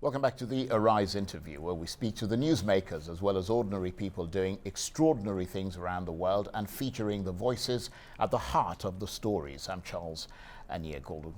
Welcome back to the Arise interview, where we speak to the newsmakers as well as ordinary people doing extraordinary things around the world and featuring the voices at the heart of the stories. I'm Charles Aniagolu.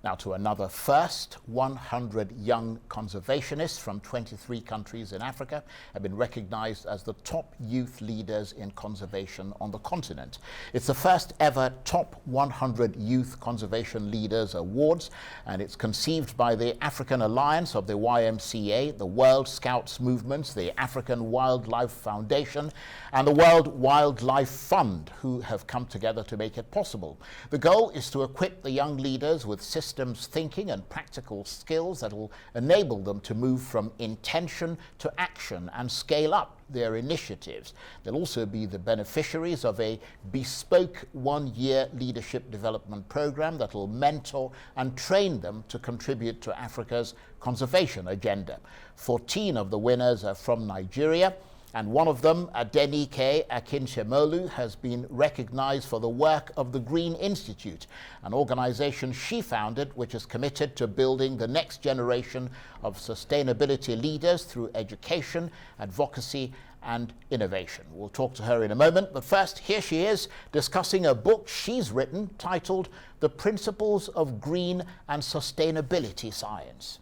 Now to another first. 100 young conservationists from 23 countries in Africa have been recognized as the top youth leaders in conservation on the continent. It's the first ever Top 100 Youth Conservation Leaders Awards, and it's conceived by the African Alliance of the YMCA, the World Scouts Movement, the African Wildlife Foundation, and the World Wildlife Fund, who have come together to make it possible. The goal is to equip the young leaders with systems thinking and practical skills that will enable them to move from intention to action and scale up their initiatives. They'll also be the beneficiaries of a bespoke one-year leadership development program that will mentor and train them to contribute to Africa's conservation agenda. 14 of the winners are from Nigeria, and one of them, Adenike Akinsemolu, has been recognized for the work of the Green Institute, an organization she founded which is committed to building the next generation of sustainability leaders through education, advocacy, and innovation. We'll talk to her in a moment, but first, here she is discussing a book she's written titled The Principles of Green and Sustainability Science.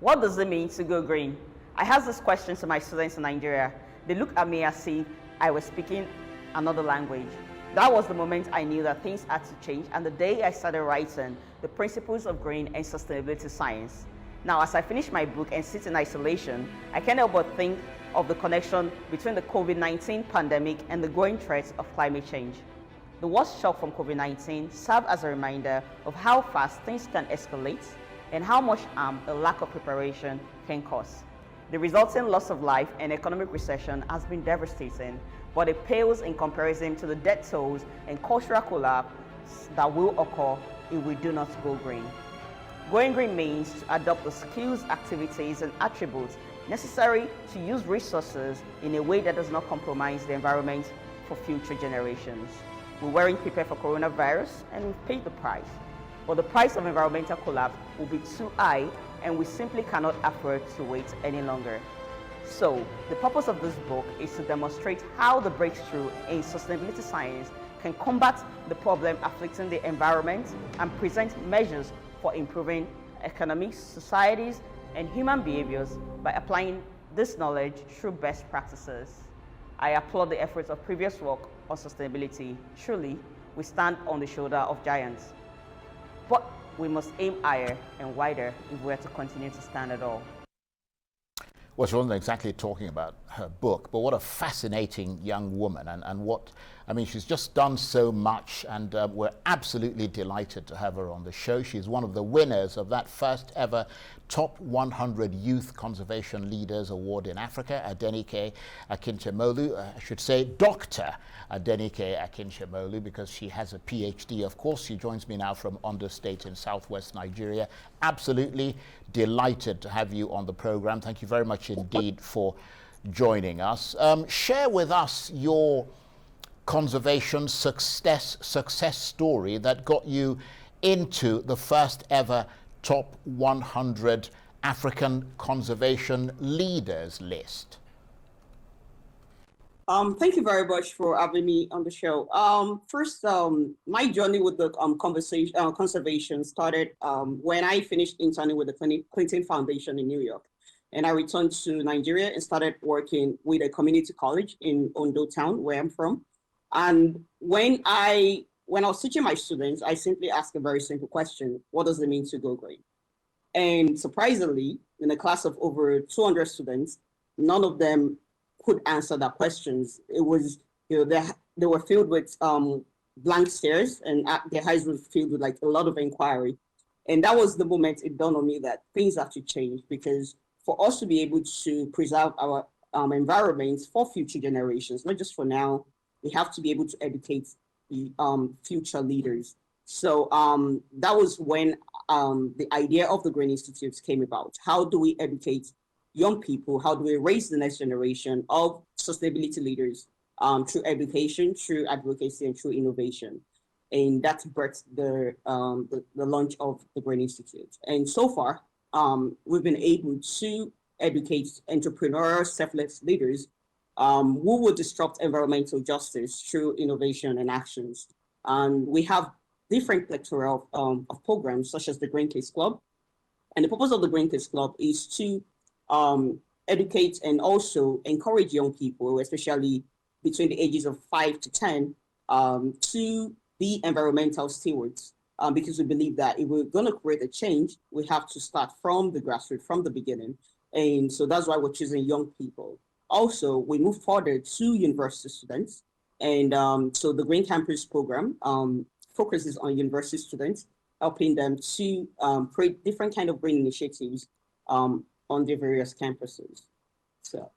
What does it mean to go green? I asked this question to my students in Nigeria. They looked at me as if I was speaking another language. That was the moment I knew that things had to change, and the day I started writing The Principles of Green and Sustainability Science. Now, as I finish my book and sit in isolation, I can't help but think of the connection between the COVID-19 pandemic and the growing threats of climate change. The worst shock from COVID-19 served as a reminder of how fast things can escalate and how much harm a lack of preparation can cause. The resulting loss of life and economic recession has been devastating, but it pales in comparison to the death tolls and cultural collapse that will occur if we do not go green. Going green means to adopt the skills, activities, and attributes necessary to use resources in a way that does not compromise the environment for future generations. We weren't prepared for coronavirus, and we've paid the price. But the price of environmental collapse will be too high, and we simply cannot afford to wait any longer. So, the purpose of this book is to demonstrate how the breakthrough in sustainability science can combat the problem afflicting the environment and present measures for improving economies, societies, and human behaviors by applying this knowledge through best practices. I applaud the efforts of previous work on sustainability. Truly, we stand on the shoulder of giants. But we must aim higher and wider if we are to continue to stand at all. Well, she wasn't exactly talking about her book, but what a fascinating young woman, and what, I mean, she's just done so much, and we're absolutely delighted to have her on the show. She's one of the winners of that first ever Top 100 Youth Conservation Leaders Award in Africa, Adenike Akinsemolu. I should say Dr. Adenike Akinsemolu, because she has a PhD, of course. She joins me now from Ondo State in southwest Nigeria. Absolutely delighted to have you on the program. Thank you very much indeed for joining us. Share with us your conservation success story that got you into the first ever Top 100 African Conservation Leaders list. Thank you very much for having me on the show. First, my journey with the conservation started when I finished interning with the Clinton Foundation in New York. And I returned to Nigeria and started working with a community college in Ondo town, where I'm from. And when I was teaching my students, I simply asked a very simple question: what does it mean to go green? And surprisingly, in a class of over 200 students, none of them could answer that questions. It was, they were filled with blank stares, and their eyes were filled with like a lot of inquiry. And that was the moment it dawned on me that things have to change, because for us to be able to preserve our environments for future generations, not just for now, we have to be able to educate the future leaders. So that was when the idea of the Green Institute came about. How do we educate young people? How do we raise the next generation of sustainability leaders through education, through advocacy, and through innovation? And that's birthed the launch of the Green Institute. And so far, we've been able to educate entrepreneurs, selfless leaders who will disrupt environmental justice through innovation and actions. And we have different plethora of programs, such as the Green Case Club. And the purpose of the Green Case Club is to educate and also encourage young people, especially between the ages of 5 to 10, to be environmental stewards. Because we believe that if we're going to create a change, we have to start from the grassroots, from the beginning. And so that's why we're choosing young people. Also, we move further to university students. And so the Green Campus program focuses on university students, helping them to create different kind of green initiatives on their various campuses. So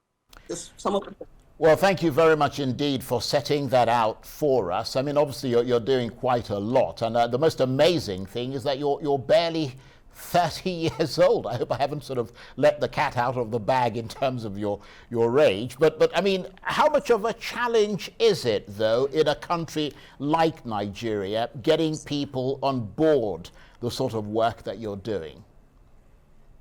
just some of the. Well, thank you very much indeed for setting that out for us. I mean, obviously you're doing quite a lot, and the most amazing thing is that you're barely 30 years old. I hope I haven't sort of let the cat out of the bag in terms of your age. But I mean, how much of a challenge is it, though, in a country like Nigeria, getting people on board the sort of work that you're doing?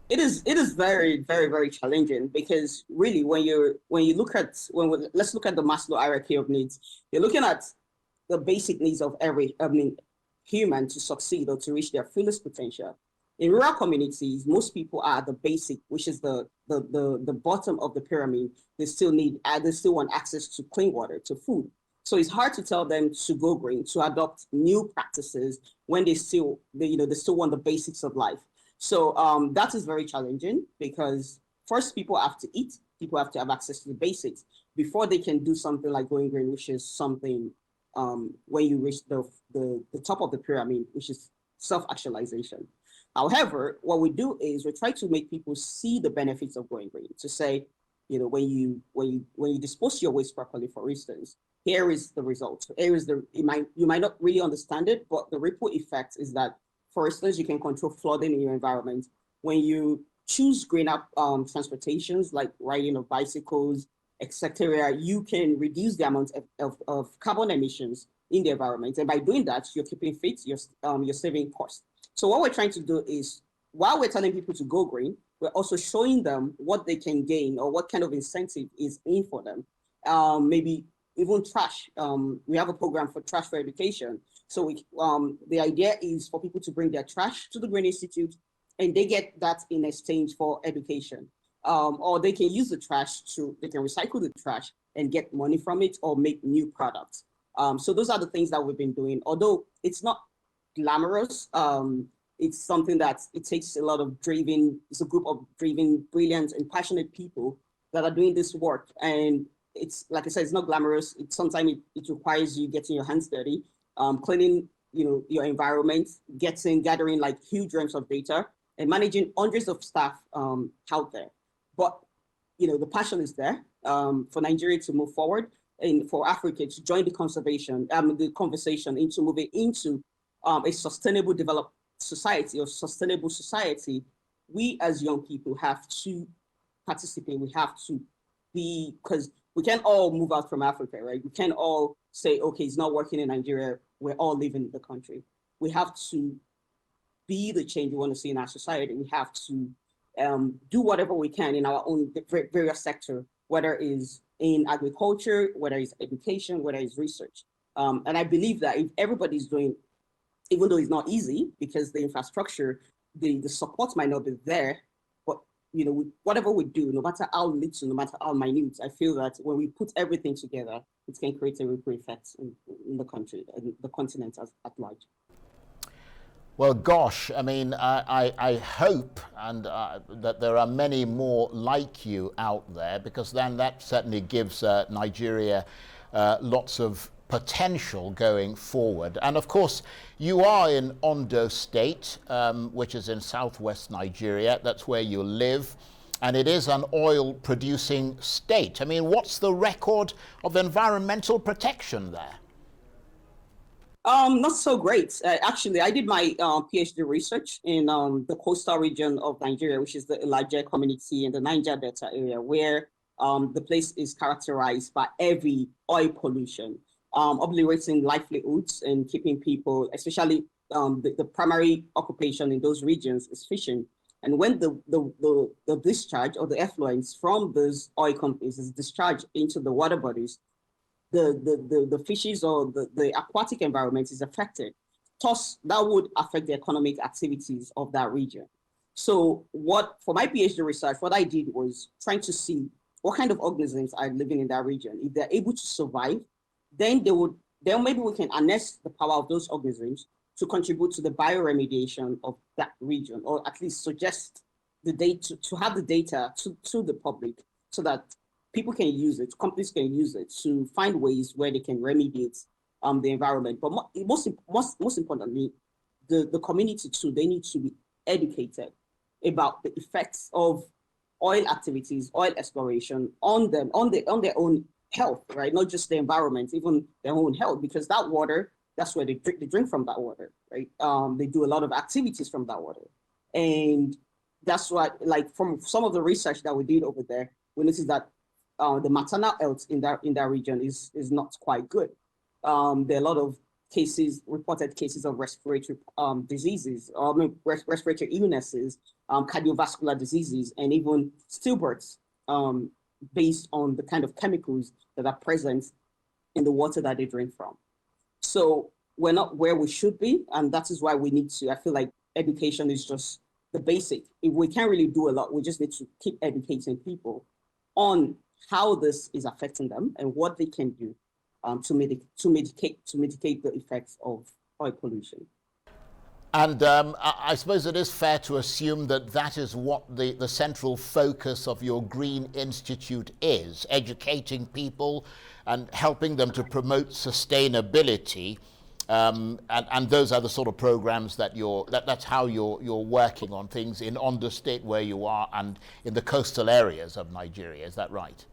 It is very, very, very challenging, because really let's look at the Maslow hierarchy of needs. You're looking at the basic needs of every human to succeed or to reach their fullest potential. In rural communities, most people are at the basic, which is the bottom of the pyramid. They still want access to clean water, to food. So it's hard to tell them to go green, to adopt new practices when they still want the basics of life. So that is very challenging, because first people have to eat, people have to have access to the basics before they can do something like going green, which is something when you reach the top of the pyramid, which is self-actualization. However, what we do is we try to make people see the benefits of going green, to say, when you dispose your waste properly, for instance, here is the result. You might not really understand it, but the ripple effect is that, for instance, you can control flooding in your environment. When you choose greener transportations, like riding of bicycles, etc., you can reduce the amount of carbon emissions in the environment. And by doing that, you're keeping fit, you're saving costs. So what we're trying to do is, while we're telling people to go green, we're also showing them what they can gain or what kind of incentive is in for them. Maybe even trash. We have a program for trash for education. So the idea is for people to bring their trash to the Green Institute, and they get that in exchange for education. Or they can use the trash they can recycle the trash and get money from it, or make new products. So those are the things that we've been doing. Although it's not glamorous, it's something that it takes a lot of it's a group of driven, brilliant, and passionate people that are doing this work. And it's, like I said, it's not glamorous. Sometimes it requires you getting your hands dirty, cleaning, your environment, gathering like huge realms of data, and managing hundreds of staff out there. But the passion is there for Nigeria to move forward, and for Africa to join the conversation into moving into a sustainable developed society or sustainable society. We as young people have to participate. We have to be, because we can't all move out from Africa, right? We can't all say, okay, it's not working in Nigeria, we're all leaving the country. We have to be the change we want to see in our society. We have to do whatever we can in our own various sector, whether it's in agriculture, whether it's education, whether it's research. And I believe that if everybody's doing, even though it's not easy, because the infrastructure, the support might not be there, but whatever we do, no matter how little, no matter how minute, I feel that when we put everything together, it can create a ripple effect in the country and the continent at large. Well, gosh, I mean, I hope that there are many more like you out there, because then that certainly gives Nigeria lots of potential going forward. And of course, you are in Ondo State, which is in southwest Nigeria. That's where you live. And it is an oil-producing state. I mean, what's the record of environmental protection there? Not so great. Actually, I did my PhD research in the coastal region of Nigeria, which is the Elijah community in the Niger Delta area, where the place is characterized by heavy oil pollution, obliterating livelihoods and keeping people, especially the primary occupation in those regions is fishing. And when the discharge or the effluents from those oil companies is discharged into the water bodies, the fishes or the aquatic environment is affected. Thus, that would affect the economic activities of that region. So for my PhD research, what I did was trying to see what kind of organisms are living in that region. If they're able to survive, then maybe we can harness the power of those organisms to contribute to the bioremediation of that region, or at least suggest the data, to have the data to the public so that people can use it, companies can use it to find ways where they can remediate the environment. But most importantly, the community too, they need to be educated about the effects of oil activities, oil exploration on them, on their own health, right? Not just the environment, even their own health, because that water, that's where they drink from that water, right? They do a lot of activities from that water. And that's what, like from some of the research that we did over there, we noticed that the maternal health in that region is not quite good. There are a lot of reported cases of respiratory diseases, respiratory illnesses, cardiovascular diseases, and even stillbirths based on the kind of chemicals that are present in the water that they drink from. So we're not where we should be, and that is why we need to, I feel like education is just the basic. If we can't really do a lot, we just need to keep educating people on how this is affecting them and what they can do to mitigate the effects of oil pollution. And I suppose it is fair to assume that that is what the central focus of your Green Institute is, educating people and helping them to promote sustainability. And those are the sort of programs that that's how you're working on things on the state where you are and in the coastal areas of Nigeria. Is that right?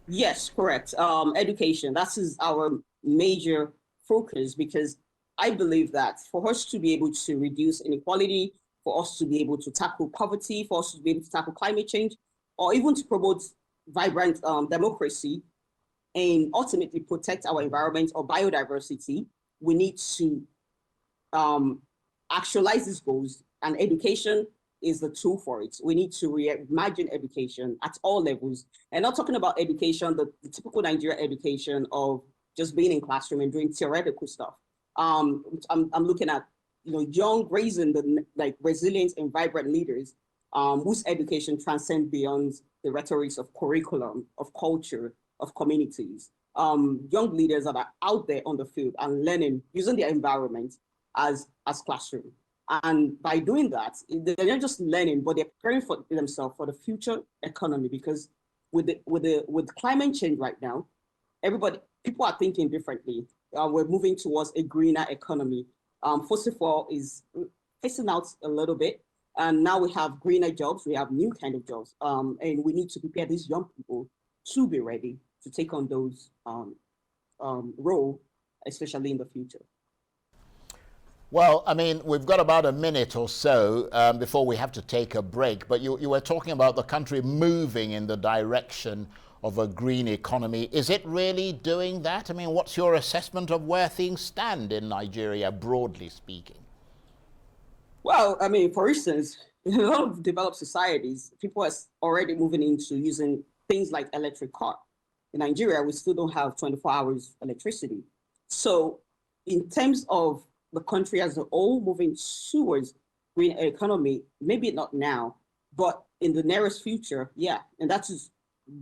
Yes, correct. Education, that is our major focus, because I believe that for us to be able to reduce inequality, for us to be able to tackle poverty, for us to be able to tackle climate change, or even to promote vibrant democracy and ultimately protect our environment or biodiversity, we need to actualize these goals, and education is the tool for it. We need to reimagine education at all levels, and not talking about education, the typical Nigerian education of just being in classroom and doing theoretical stuff. I'm looking at young, brazen, like resilient and vibrant leaders whose education transcends beyond the rhetorics of curriculum, of culture, of communities. Young leaders that are out there on the field and learning, using their environment as classroom. And by doing that, they're not just learning, but they're preparing for themselves for the future economy. Because with climate change right now, people are thinking differently. We're moving towards a greener economy. Fossil fuel is phasing out a little bit, and now we have greener jobs. We have new kind of jobs, and we need to prepare these young people to be ready to take on those roles, especially in the future. Well, I mean, we've got about a minute or so before we have to take a break, but you were talking about the country moving in the direction of a green economy. Is it really doing that? I mean, what's your assessment of where things stand in Nigeria, broadly speaking? Well, I mean, for instance, in a lot of developed societies, people are already moving into using things like electric car. In Nigeria, we still don't have 24 hours electricity. So in terms of the country as a whole moving towards green economy, maybe not now, but in the nearest future, yeah. And that is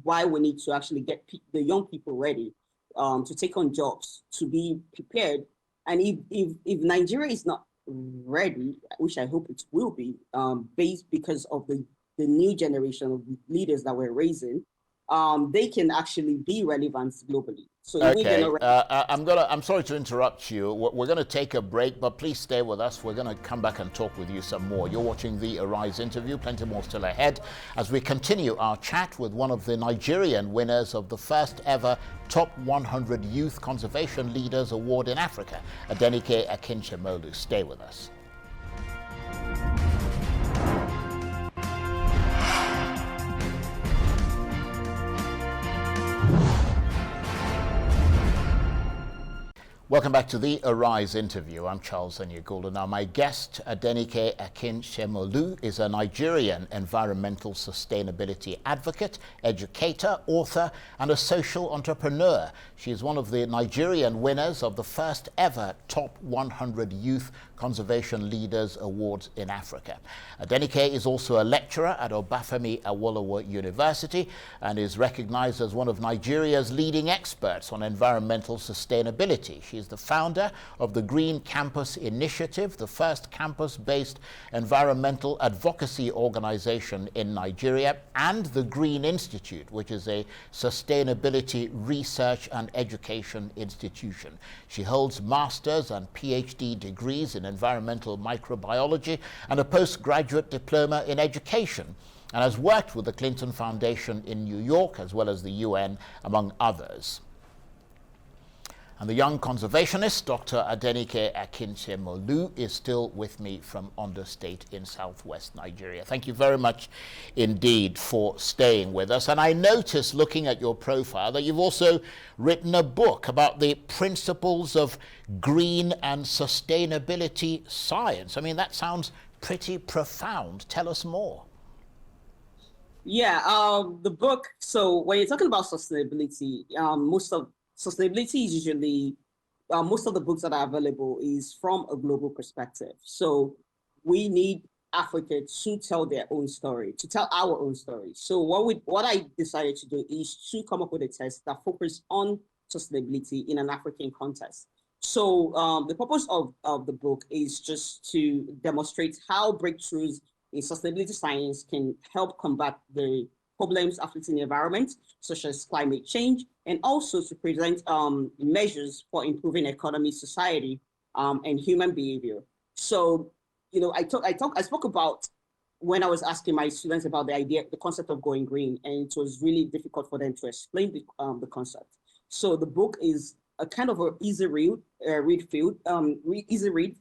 why we need to actually get the young people ready to take on jobs, to be prepared. And if Nigeria is not ready, which I hope it will be, based because of the new generation of leaders that we're raising, they can actually be relevant globally. So okay, I'm sorry to interrupt you. We're going to take a break, but please stay with us. We're going to come back and talk with you some more. You're watching the Arise interview. Plenty more still ahead as we continue our chat with one of the Nigerian winners of the first ever Top 100 Youth Conservation Leaders Award in Africa, Adenike Akinsemolu. Stay with us. Welcome back to the Arise interview. I'm Charles Goulden. Now, my guest, Adenike Akinsemolu, is a Nigerian environmental sustainability advocate, educator, author, and a social entrepreneur. She is one of the Nigerian winners of the first ever Top 100 Youth Conservation Leaders Awards in Africa. Adenike is also a lecturer at Obafemi Awolowo University and is recognized as one of Nigeria's leading experts on environmental sustainability. She is the founder of the Green Campus Initiative, the first campus-based environmental advocacy organization in Nigeria, and the Green Institute, which is a sustainability research and education institution. She holds master's and PhD degrees in environmental microbiology and a postgraduate diploma in education, and has worked with the Clinton Foundation in New York as well as the UN, among others. And the young conservationist, Dr. Adenike Akinsemolu, is still with me from Ondo State in southwest Nigeria. Thank you very much indeed for staying with us. And I noticed, looking at your profile, that you've also written a book about the principles of green and sustainability science. I mean, that sounds pretty profound. Tell us more. Yeah, the book, so when you're talking about sustainability, sustainability is usually, most of the books that are available is from a global perspective. So we need Africa to tell their own story, to tell our own story. So what I decided to do is to come up with a test that focuses on sustainability in an African context. So the purpose of the book is just to demonstrate how breakthroughs in sustainability science can help combat the problems affecting the environment, such as climate change, and also to present measures for improving economy, society, and human behavior. So, you know, I spoke about when I was asking my students about the concept of going green, and it was really difficult for them to explain the concept. So the book is a kind of an easy read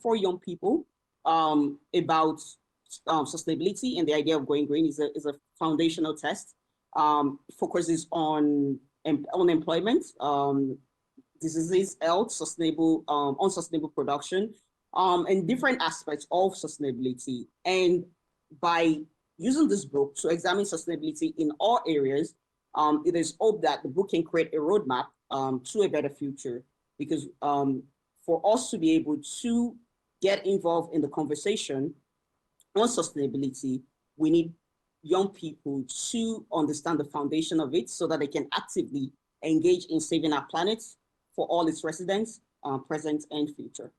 for young people about sustainability, and the idea of going green is a foundational test. Focuses on unemployment, diseases, health, unsustainable production, and different aspects of sustainability. And by using this book to examine sustainability in all areas, it is hoped that the book can create a roadmap to a better future. Because for us to be able to get involved in the conversation on sustainability, we need young people to understand the foundation of it so that they can actively engage in saving our planet for all its residents, present and future.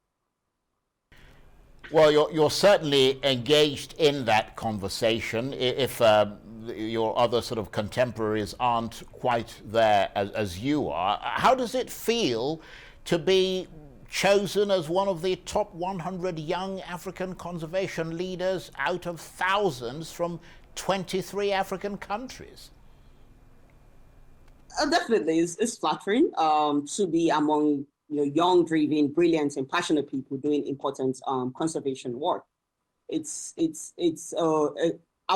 Well, you're certainly engaged in that conversation. If your other sort of contemporaries aren't quite there as you are, how does it feel to be chosen as one of the top 100 young African conservation leaders out of thousands from 23 African countries? Definitely, it's flattering to be among young, driven, brilliant, and passionate people doing important conservation work. I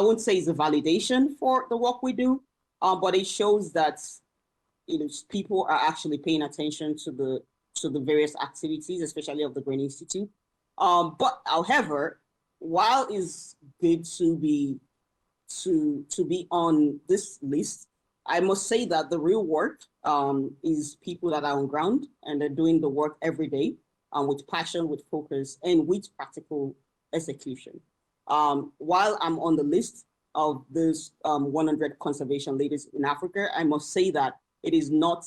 won't say it's a validation for the work we do, but it shows that people are actually paying attention to the various activities, especially of the Green Institute. But however, while it's good to be on this list, I must say that the real work is people that are on ground and they're doing the work every day with passion, with focus, and with practical execution. While I'm on the list of those 100 conservation leaders in Africa, I must say that it is not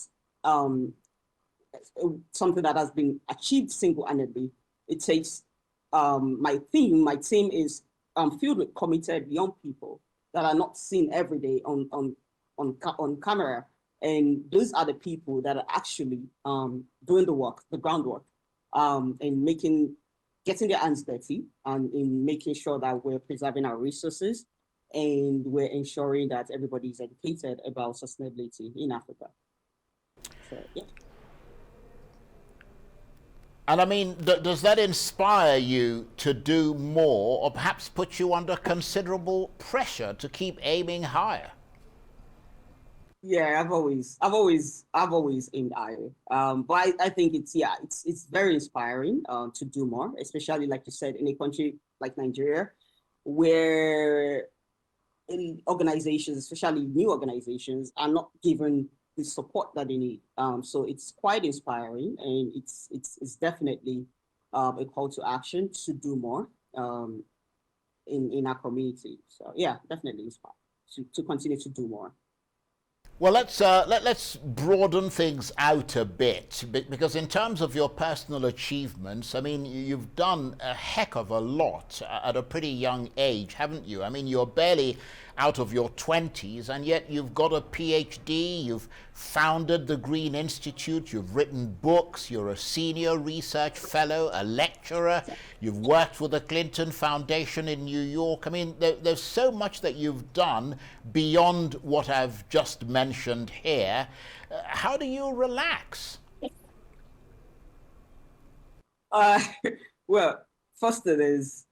something that has been achieved single-handedly. It takes my team is filled with committed young people that are not seen every day on camera, and those are the people that are actually doing the work, the groundwork, and getting their hands dirty, and in making sure that we're preserving our resources and we're ensuring that everybody is educated about sustainability in Africa. So, yeah. And I mean, does that inspire you to do more, or perhaps put you under considerable pressure to keep aiming higher? Yeah, I've always aimed higher. But I think it's very inspiring to do more, especially like you said, in a country like Nigeria, where organizations, especially new organizations, are not given the support that they need. So it's quite inspiring, and it's definitely a call to action to do more in our community. So yeah, definitely inspired to continue to do more. Well, let's broaden things out a bit, because in terms of your personal achievements, I mean, you've done a heck of a lot at a pretty young age, haven't you? I mean, you're barely out of your 20s, and yet you've got a PhD, you've founded the Green Institute, you've written books, you're a senior research fellow, a lecturer, you've worked with the Clinton Foundation in New York. I mean, there's so much that you've done beyond what I've just mentioned here. How do you relax? Well, first it is,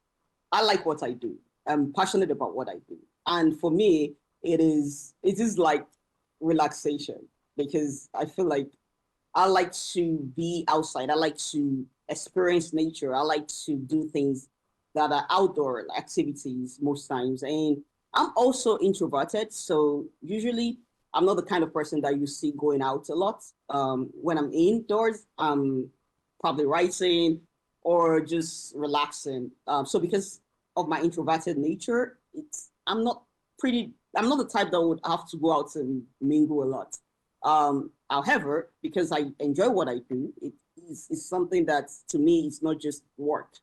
I like what I do. I'm passionate about what I do. And for me, it is like relaxation, because I feel like I like to be outside. I like to experience nature. I like to do things that are outdoor activities most times. And I'm also introverted. So usually I'm not the kind of person that you see going out a lot. When I'm indoors, I'm probably writing or just relaxing. So because of my introverted nature, I'm not the type that would have to go out and mingle a lot. However, because I enjoy what I do, it's something that to me is not just work.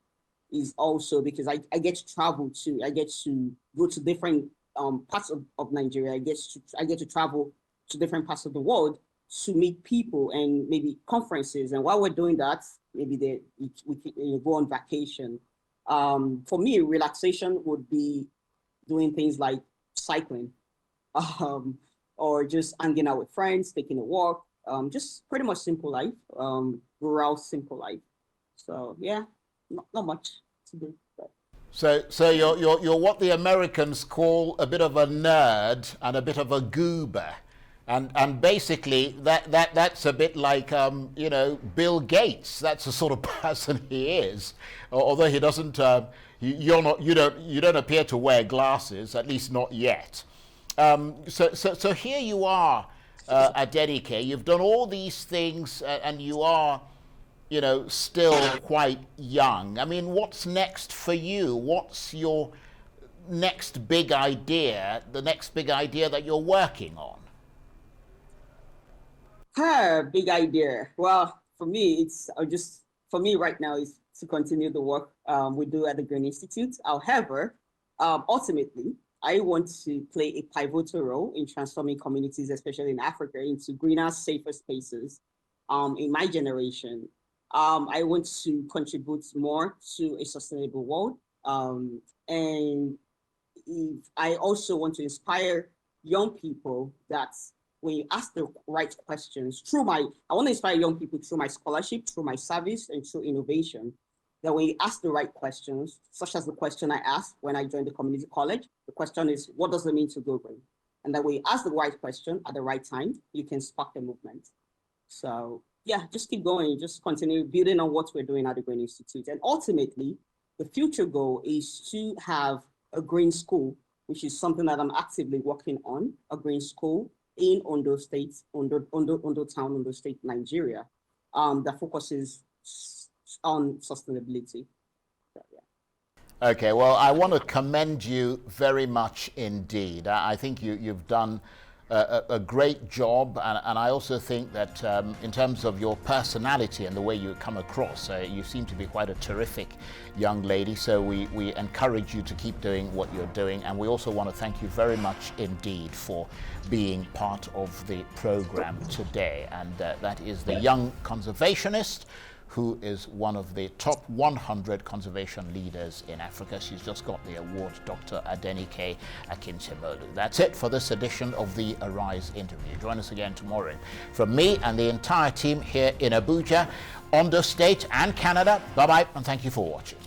Is also because I get to travel too. I get to go to different parts of Nigeria. I get to travel to different parts of the world to meet people and maybe conferences. And while we're doing that, maybe we go on vacation. For me, relaxation would be doing things like cycling, or just hanging out with friends, taking a walk, just pretty much simple life, rural simple life. So yeah, not much to do. But. So you're what the Americans call a bit of a nerd and a bit of a goober. And basically that's a bit like Bill Gates. That's the sort of person he is. Although he doesn't, you don't appear to wear glasses, at least not yet. So here you are, Adenike. You've done all these things, and you are, still quite young. I mean, what's next for you? What's your next big idea? The next big idea that you're working on? Big idea. Well, for me, for me right now is to continue the work we do at the Green Institute. However, ultimately, I want to play a pivotal role in transforming communities, especially in Africa, into greener, safer spaces. In my generation, I want to contribute more to a sustainable world. And I also want to inspire young people that when you ask the right questions, I want to inspire young people through my scholarship, through my service, and through innovation. That when you ask the right questions, such as the question I asked when I joined the community college, the question is, what does it mean to go green? And that when you ask the right question at the right time, you can spark the movement. So yeah, just keep going, just continue building on what we're doing at the Green Institute. And ultimately, the future goal is to have a green school, which is something that I'm actively working on, a green school in Ondo State, Ondo Town, Ondo State, Nigeria, that focuses on sustainability. So, yeah. Okay, well, I want to commend you very much indeed. I think you've done a great job, and I also think that in terms of your personality and the way you come across, you seem to be quite a terrific young lady, so we encourage you to keep doing what you're doing, and we also want to thank you very much indeed for being part of the program today. And that is the young conservationist who is one of the top 100 conservation leaders in Africa. She's just got the award, Dr. Adenike Akinsemolu. That's it for this edition of the Arise interview. Join us again tomorrow. From me and the entire team here in Abuja, Ondo State and Canada, bye-bye, and thank you for watching.